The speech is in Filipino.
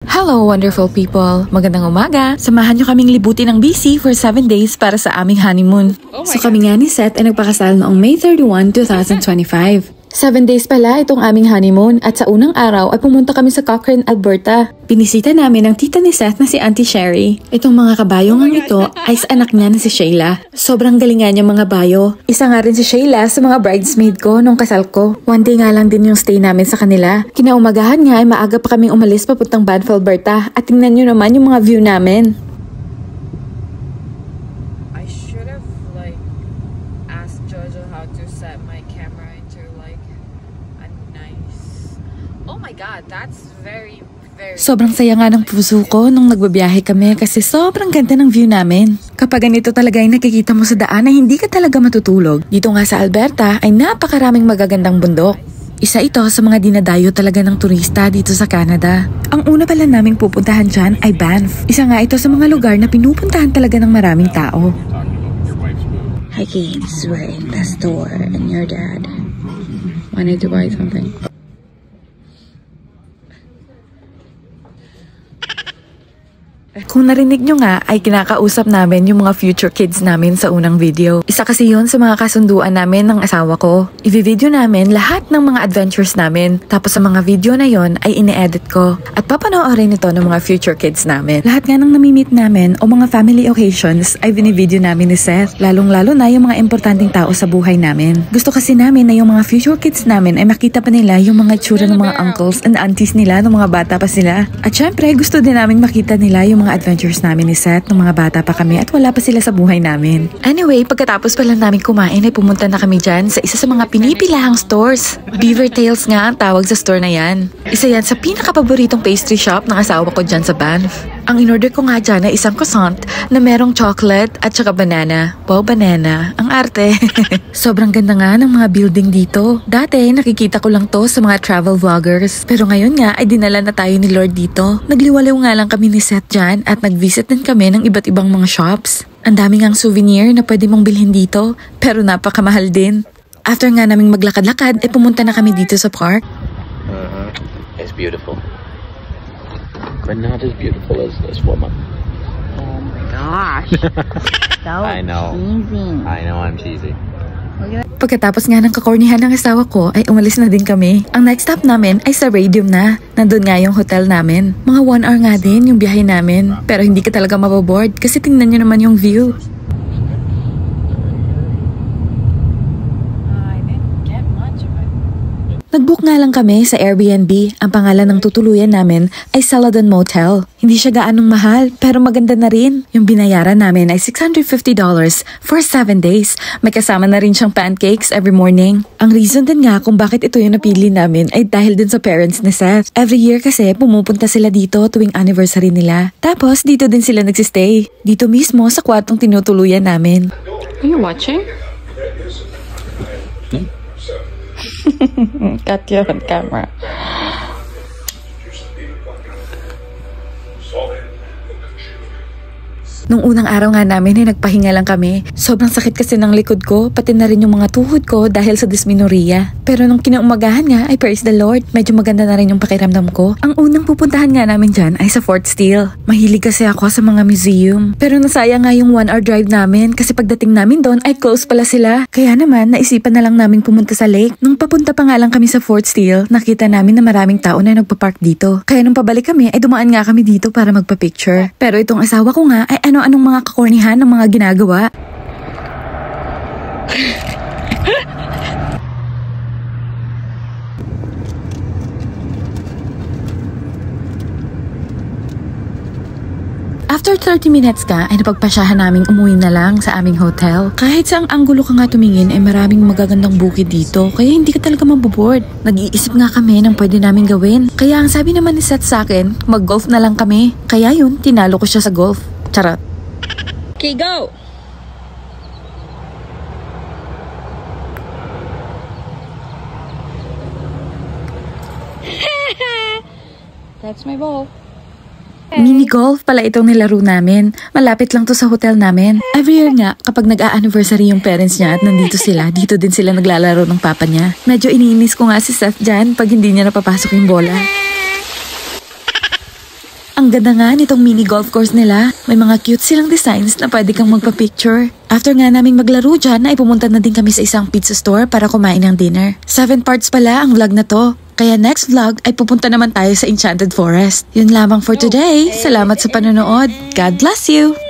Hello wonderful people! Magandang umaga! Samahan nyo kaming libutin ng BC for 7 days para sa aming honeymoon. So kami nga ni Seth ay nagpakasal noong May 31, 2025. 7 days pala itong aming honeymoon at sa unang araw ay pumunta kami sa Cochrane, Alberta. Binisita namin ang tita ni Seth na si Auntie Sherry. Itong mga kabayong ito ay sa anak niya na si Shayla. Sobrang galingan niyang mga bayo. Isa nga rin si Shayla sa mga bridesmaid ko nung kasal ko. One day nga lang din yung stay namin sa kanila. Kinaumagahan nga ay maaga pa kaming umalis papuntang Banff, Alberta. At tingnan nyo naman yung mga view namin. I should have asked Jojo how to set my camera into a nice... Oh my god, that's very... Sobrang saya nga ng puso ko nung nagbabiyahe kami kasi sobrang ganda ng view namin. Kapag ganito talaga ay nakikita mo sa daan ay hindi ka talaga matutulog. Dito nga sa Alberta ay napakaraming magagandang bundok. Isa ito sa mga dinadayo talaga ng turista dito sa Canada. Ang una pala naming pupuntahan dyan ay Banff. Isa nga ito sa mga lugar na pinupuntahan talaga ng maraming tao. Hi kids, we're in the store and your dad wanted to buy something. Kung narinig nyo nga ay kinakausap namin yung mga future kids namin sa unang video. Isa kasi yun sa mga kasunduan namin ng asawa ko. I-video namin lahat ng mga adventures namin. Tapos sa mga video na yon ay ine-edit ko. At papanoorin ito ng mga future kids namin. Lahat nga ng namimit namin o mga family occasions ay binivideo namin ni Seth. Lalong-lalo na yung mga importanteng tao sa buhay namin. Gusto kasi namin na yung mga future kids namin ay makita pa nila yung mga tsura ng mga uncles and aunties nila ng mga bata pa sila. At syempre gusto din namin makita nila yung mga adventures namin ni Seth nung mga bata pa kami at wala pa sila sa buhay namin. Anyway, pagkatapos pala namin kumain ay pumunta na kami dyan sa isa sa mga pinipilahang stores. Beaver Tails nga ang tawag sa store na yan. Isa yan sa pinakapaboritong pastry shop ng asawa ko dyan sa Banff. Ang in-order ko nga dyan ay isang croissant na merong chocolate at saka banana. Wow, banana. Ang arte. Sobrang ganda nga ng mga building dito. Dati, nakikita ko lang to sa mga travel vloggers. Pero ngayon nga ay dinala na tayo ni Lord dito. Nagliwaliw nga lang kami ni Seth dyan at nag-visit din kami ng iba't ibang mga shops. Ang dami ngang souvenir na pwede mong bilhin dito, pero napakamahal din. After nga naming maglakad-lakad, ay pumunta na kami dito sa park. It's beautiful. But not as beautiful as this woman. Oh my gosh. So I know. cheesy. I know I'm cheesy. Pagkatapos nga ng kakornihan ng asawa ko ay umalis na din kami. Ang next stop namin ay sa Radium na. Nandun nga yung hotel namin. Mga 1 hour nga din yung biyahe namin. Pero hindi ka talaga mababoard kasi tingnan nyo naman yung view. Nag-book nga lang kami sa Airbnb. Ang pangalan ng tutuluyan namin ay Celadon Motel. Hindi siya gaanong mahal, pero maganda na rin. Yung binayaran namin ay $650 for 7 days. May kasama na rin siyang pancakes every morning. Ang reason din nga kung bakit ito yung napili namin ay dahil din sa parents ni Seth. Every year kasi pumupunta sila dito tuwing anniversary nila. Tapos dito din sila nagsistay. Dito mismo sa kwartong tinutuluyan namin. Are you watching? Got you on camera. Nung unang araw nga namin ay nagpahinga lang kami. Sobrang sakit kasi ng likod ko, pati na rin yung mga tuhod ko dahil sa dysmenorrhea. Pero nung kinaumagahan nga ay praise the Lord, medyo maganda na rin yung pakiramdam ko. Ang unang pupuntahan nga namin dyan ay sa Fort Steele. Mahilig kasi ako sa mga museum. Pero nasayang nga yung 1 hour drive namin kasi pagdating namin doon ay close pala sila. Kaya naman naisipan na lang namin pumunta sa lake. Nung papunta pa nga lang kami sa Fort Steele, nakita namin na maraming tao na nagpa-park dito. Kaya nung pabalik kami ay dumaan nga kami dito para magpa-picture. Pero itong asawa ko nga ay anong mga kakornihan ng mga ginagawa. After 30 minutes ka, ay napagpasyahan naming umuwi na lang sa aming hotel. Kahit sa ang anggulo ka nga tumingin, ay maraming magagandang bukid dito, kaya hindi ka talaga maboboard. Nag-iisip nga kami ng pwede namin gawin. Kaya ang sabi naman ni Seth sa akin, mag-golf na lang kami. Kaya yun, tinalo ko siya sa golf. Charot. Okay, go! That's my ball. Mini golf pala itong nilaro namin. Malapit lang to sa hotel namin. Every year nga, kapag nag-a-anniversary yung parents niya at nandito sila, dito din sila naglalaro ng papa niya. Medyo iniinis ko nga si Seth dyan pag hindi niya napapasok yung bola. Ang ganda nga nitong mini golf course nila. May mga cute silang designs na pwede kang magpa-picture. After nga naming maglaro dyan, ay pumunta na din kami sa isang pizza store para kumain ng dinner. 7 parts pala ang vlog na to. Kaya next vlog ay pupunta naman tayo sa Enchanted Forest. Yun lamang for today. Salamat sa panonood. God bless you!